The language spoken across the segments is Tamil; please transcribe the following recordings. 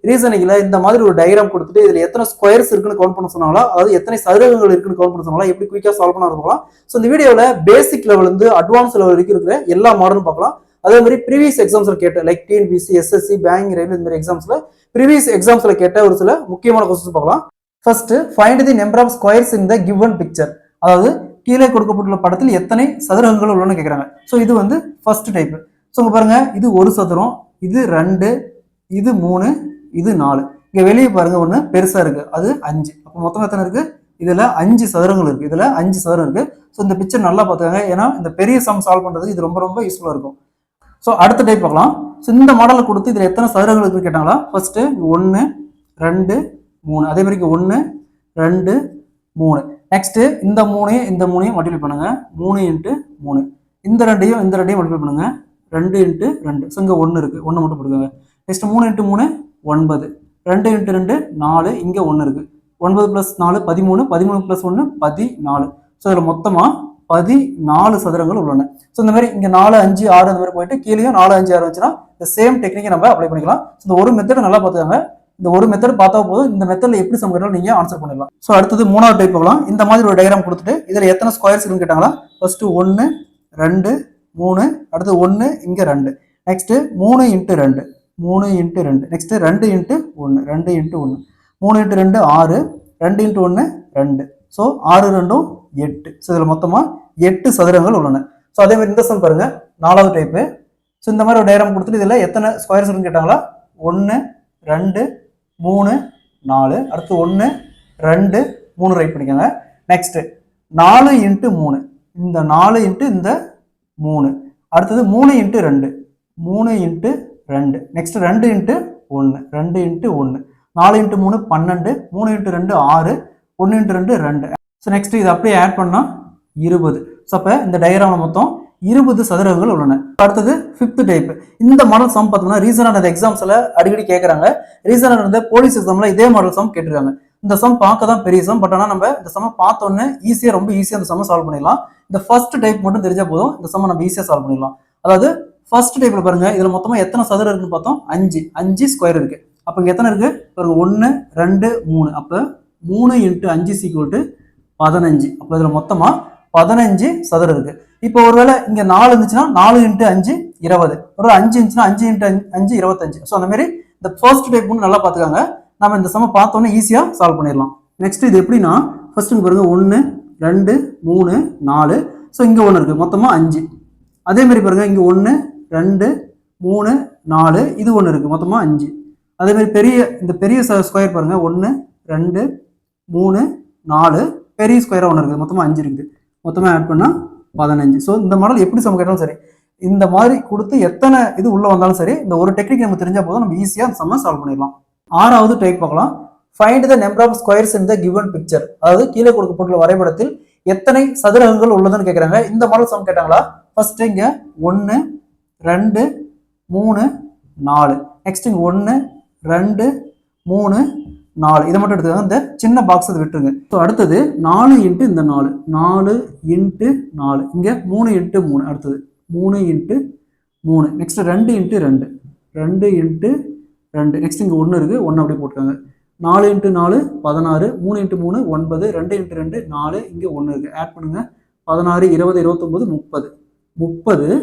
ரீசனிங்ல இந்த மாதிரி ஒரு டயக்ராம் கொடுத்துட்டு இதுல எத்தனை ஸ்கொயர்ஸ் இருக்குன்னு கவுண்ட் பண்ண சொன்னாங்களா, அதாவது எத்தனை சதுரங்கள் இருக்குன்னு கவுண்ட் பண்ண சொன்னாங்களா, எப்படி குயிக்கா சால்வ் பண்ண இருக்கலாம். ஸோ இந்த வீடியோல பேசிக் லெவல் இருந்து அட்வான்ஸ் லெவல் வரைக்கும் இருக்கிற எல்லா மாடலும் பார்க்கலாம். அதே மாதிரி ப்ரீவியஸ் எக்ஸாம்ஸ்ல கேட்ட like TNPSC, SSC, bank, railway இந்த மாதிரி எக்ஸாம்ஸ்ல ப்ரீவியஸ் எக்ஸாம்ஸ்ல கேட்ட ஒரு சில முக்கியமான கொஸ்டின்ஸ் பார்க்கலாம். First find the number of squares in the given picture, அதாவது கீழே கொடுக்கப்பட்டுள்ள படத்தில் எத்தனை சதுரங்கள் உள்ளன கேட்கறாங்க. ஸோ இது வந்து ஃபர்ஸ்ட் டைப். ஸோ இங்க பாருங்க, இது ஒரு சதுரம், இது 2, இது 3, இது 4. இங்க வெளியே பாருங்க ஒன்று பெருசா இருக்கு, அது 5. அப்போ மொத்தம் எத்தனை இருக்கு? இதுல 5 சதுரங்கள் இருக்கு. இதுல 5 சதுரம் இருக்கு. ஸோ இந்த பிக்சர் நல்லா பார்த்துக்கோங்க, ஏன்னா இந்த பெரிய சம் சால்வ் பண்றதுக்கு இது ரொம்ப ரொம்ப யூஸ்ஃபுல்லா இருக்கும். ஸோ அடுத்த டைப் பார்க்கலாம். ஸோ இந்த மாடலை கொடுத்து இதுல எத்தனை சதுரங்கள் இருக்குன்னு கேட்டாங்களா. ஃபர்ஸ்ட் 1, 2, 3. அதே மாதிரி 1, 2, 3. நெக்ஸ்ட் இந்த 3யும் இந்த 3யும் மல்டிப்ளை பண்ணுங்க. 3 × 3. இந்த 2யும் இந்த 2யும் மல்டிப்ளை பண்ணுங்க. 2 × 2. ஸோ இங்க 1 இருக்கு, 1 மட்டும் போடுங்க. நெக்ஸ்ட் 3 × 3 9. 2 × 2 4. இங்க 1 இருக்கு. 9 + 4 13. 13 + 1 14. ஸோ இதுல மொத்தமா 14 சதுரங்கள் உள்ளன. ஸோ இந்த மாதிரி இங்க 4, 5, 6 அந்த மாதிரி போயிட்டு கீழேயும் 4, 5, 6 வந்துச்சுன்னா இந்த சேம் டெக்னிக்கை நம்ம அப்ளை பண்ணிக்கலாம். இந்த ஒரு மெத்தட் நல்லா பார்த்துக்காங்க. இந்த ஒரு மெத்தட் பார்த்தா போதும், இந்த மெத்தட்ல எப்படி சம் கேட்டாலும் நீங்க ஆன்சர் பண்ணிடலாம். ஸோ அடுத்தது மூணாவது டைப் பார்க்கலாம். இந்த மாதிரி ஒரு டயக்ராம் கொடுத்துட்டு இதுல எத்தனை ஸ்கொயர்ஸ் இருக்குன்னு கேட்டாங்களா. ஃபர்ஸ்ட் 1, 2, 3. அடுத்து 1, இங்க 2. நெக்ஸ்ட் 3 × 2. 3 × 2. நெக்ஸ்ட் 2 × 1. 2 × 1. 3 × 2 6. 2 × 1 2. ஸோ 6 2 8. ஸோ இதுல மொத்தமா 8 சதுரங்கள் உள்ளன. ஸோ அதே மாதிரி இந்த சம் பாருங்க, நாலாவது டைப். ஸோ இந்த மாதிரி ஒரு டயக்ராம் கொடுத்துட்டு இதுல எத்தனை ஸ்கொயர்ஸ் இருக்குன்னு கேட்டாங்களா. 1, 2, 3, 4. அடுத்து 1, 2, 3 ரைட் பண்ணிக்கோங்க. நெக்ஸ்ட் 4 × 3. இந்த 4 × இந்த 3. அடுத்தது 3 × 2. 3 × 2. நெக்ஸ்ட் 2 × 1. 2 × 1. 4 × 3 12. 3 × 2 6. 1 × 2 2. ஸோ நெக்ஸ்ட் இது அப்படியே ஆட் பண்ணா 20. ஸோ அப்போ இந்த டயக்ராம்ல மொத்தம் 20 சதுரங்கள் உள்ளன. அடுத்தது 5th டைப். இந்த மாடல் சம் பார்த்தோம்னா ரீசனான எக்ஸாம்ஸ்ல அடிக்கடி கேட்கறாங்க. ரீசனான போலீஸ் எக்ஸாம்ல இதே மாடல் சம் கேட்டிருக்காங்க. இந்த சம் பார்க்க தான் பெரிய சம், பட் ஆனால் நம்ம இந்த சம் பார்த்தோன்னே ரொம்ப ஈஸியாக இந்த சம் சால்வ் பண்ணிடலாம். இந்த ஃபர்ஸ்ட் டைப் மட்டும் தெரிஞ்சா போதும், இந்த சம் நம்ம ஈஸியாக சால்வ் பண்ணிடலாம். அதாவது ஃபர்ஸ்ட் டைப்ல பாருங்க, இதுல மொத்தமா எத்தனை சதுரம் இருக்குன்னு பார்த்தோம். 5 ஸ்கொயர் இருக்கு. அப்ப இங்க எத்தனை இருக்கு பாருங்க, 1, 2, 3. அப்ப 3 × 5 = 15. அப்ப இதுல மொத்தமா 15 சதுரம் இருக்கு. இப்போ ஒருவேளை இங்க 4 இருந்துச்சுன்னா 4 × 5 20. ஒரு 5 இருந்துச்சுன்னா 5 × 5 25. ஸோ அந்த மாதிரி இந்த ஃபர்ஸ்ட் டைப் மட்டும் நல்லா பார்த்துக்காங்க. நம்ம இந்த சம பார்த்தோன்னே ஈஸியா சால்வ் பண்ணிடலாம். நெக்ஸ்ட் இது எப்படின்னா, ஃபர்ஸ்ட் பாருங்க 1, 2, 3, 4. ஸோ இங்க 1 இருக்கு, மொத்தமா 5. அதே மாதிரி பாருங்க இங்க 1, 2, 3, 4. இது 1 இருக்கு, மொத்தமா 5. அதே மாதிரி இந்த பெரிய ஸ்கொயர் பாருங்க 1, 2, 3, 4. பெரிய ஸ்கொயரா 1 இருக்கு, மொத்தமா 5 இருக்குது. மொத்தமா ஆட் பண்ணா 15. ஸோ இந்த மாடல் எப்படி சம் கேட்டாலும் சரி, இந்த மாதிரி கொடுத்து எத்தனை இது உள்ள வந்தாலும் சரி, இந்த ஒரு டெக்னிக் நம்ம தெரிஞ்சா போதும், நம்ம ஈஸியா அந்த சம்ம சால்வ் பண்ணிடலாம். ஆறாவது டைப் பார்க்கலாம். Find the number of squares in the given picture, அதாவது கீழே கொடுக்கப்பட்டுள்ள வரைபடத்தில் எத்தனை சதுரங்கள் உள்ளதுன்னு கேட்கறாங்க. இந்த மாடல் சம் கேட்டாங்களா. ஃபர்ஸ்ட் இங்க 1, 2, 3, 4. நெக்ஸ்ட் இங்க 1, 2, 3, 4. இதை மட்டும் எடுத்துக்காங்க, இந்த சின்ன பாக்ஸ் அதை விட்டுருங்க. ஸோ அடுத்தது 4 × இந்த 4. 4 × 4. இங்க 3 × 3. அடுத்தது 3 × 3. நெக்ஸ்ட் 2 × 2. 2 × 2. நெக்ஸ்ட் இங்க 1 இருக்கு, 1 அப்படியே போட்டுக்காங்க. 4 × 4 16. 3 × 3 9. 2 × 2 4. இங்க 1 இருக்கு, ஆட் பண்ணுங்க. 16 20 29 30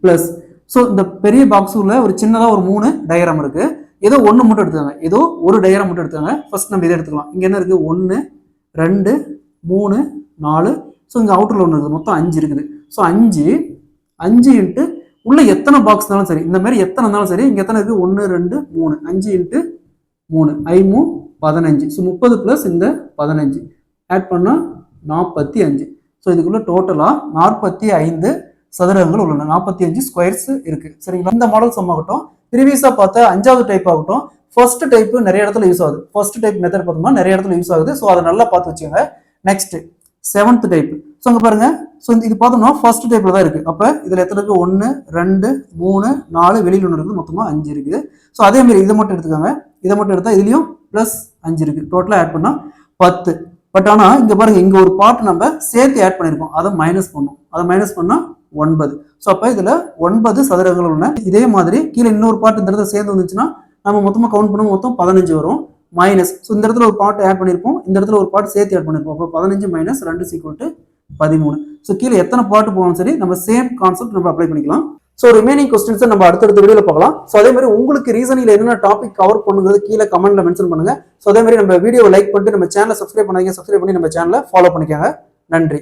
பிளஸ். ஸோ இந்த பெரிய பாக்ஸ் உள்ள ஒரு சின்னதா ஒரு 3 டயக்ராம் இருக்கு. ஏதோ ஒன்று மட்டும் எடுத்துக்காங்க, ஏதோ ஒரு டயக்ராம் மட்டும் எடுத்துக்காங்க. ஃபர்ஸ்ட் நம்ம இதை எடுத்துக்கலாம். இங்க என்ன இருக்கு, 1, 2, 3, 4. ஸோ இங்க அவுட்டர்ல 1 இருக்குது, மொத்தம் 5 இருக்குது. ஸோ 5 × உள்ள எத்தனை பாக்ஸ் இருந்தாலும் சரி, இந்த மாதிரி எத்தனை இருந்தாலும் சரி, இங்க எத்தனை இருக்கு, 1 2 3. 5 × 3 5 15. ஸோ 30 பிளஸ் இந்த 15 ஆட் பண்ணா 45. ஸோ இதுக்குள்ள டோட்டலா 45 சதுரங்கள் உள்ளன, 45 ஸ்கொயர்ஸ் இருக்கு. சரிங்களா. இந்த மாடல் சம் ஆகட்டும், ப்ரீவியஸா பார்த்த 5வது டைப் ஆகட்டும், ஃபர்ஸ்ட் டைப் நிறைய இடத்துல யூஸ் ஆகுது. ஃபர்ஸ்ட் டைப் மெத்தட் பார்த்தோம்னா நிறைய இடத்துல யூஸ் ஆகுது. ஸோ அதை நல்லா பார்த்து வச்சுக்கோங்க. Next 7th type. ஸோ அங்க பாருங்க, ஸோ இது பார்த்தோம்னா ஃபர்ஸ்ட் டைப்ல தான் இருக்கு. அப்ப இதுல எத்தனை இருக்கு, 1, 2, 3, 4. வெளியில் 1 இருக்குது, மொத்தமா 5 இருக்குது. ஸோ அதே மாதிரி இதை மட்டும் எடுத்துக்காங்க. இதை மட்டும் எடுத்தா இதுலயும் பிளஸ் 5 இருக்கு, டோட்டலா ஆட் பண்ணா 10. பட் ஆனா இங்க பாருங்க, இங்க ஒரு பார்ட் நம்ம சேர்த்து ஆட் பண்ணிருக்கோம், அதை மைனஸ் பண்ணோம். அதை மைனஸ் பண்ணா 9. ஸோ அப்ப இதுல 9 சதுரங்கள் உள்ளன. இதே மாதிரி கீழே இன்னொரு பார்ட் இந்த இடத்துல சேர்ந்து வந்துச்சுன்னா நம்ம மொத்தமாக கவுண்ட் பண்ண மொத்தம் 15 வரும். மைனஸ், ஸோ இந்த இடத்துல ஒரு பார்ட் ஆட் பண்ணியிருப்போம், இந்த இடத்துல ஒரு பார்ட் சேர்த்து ஆட் பண்ணியிருப்போம். அப்போ 15 மைனஸ் 2 = 13. ஸோ கீழே எத்தனை பார்ட் போகணும் சரி, நம்ம சேம் கான்செப்ட் நம்ம அப்ளை பண்ணிக்கலாம். ஸோ ரிமைனிங் கொஸ்டின்ஸை நம்ம அடுத்தடுத்த வீடியோவில் பார்க்கலாம். ஸோ அதே மாதிரி உங்களுக்கு ரீசனில் என்னென்ன டாபிக் கவர் பண்ணுங்கிறது கீழே கமெண்ட்ல மென்ஷன் பண்ணுங்க. ஸோ அதே மாதிரி நம்ம வீடியோவை லைக் பண்ணிட்டு நம்ம சேனலை சப்ஸ்கிரைப் பண்ணாதீங்க, சப்ஸ்கிரைப் பண்ணி நம்ம சேனலை ஃபாலோ பண்ணிக்கோங்க. நன்றி.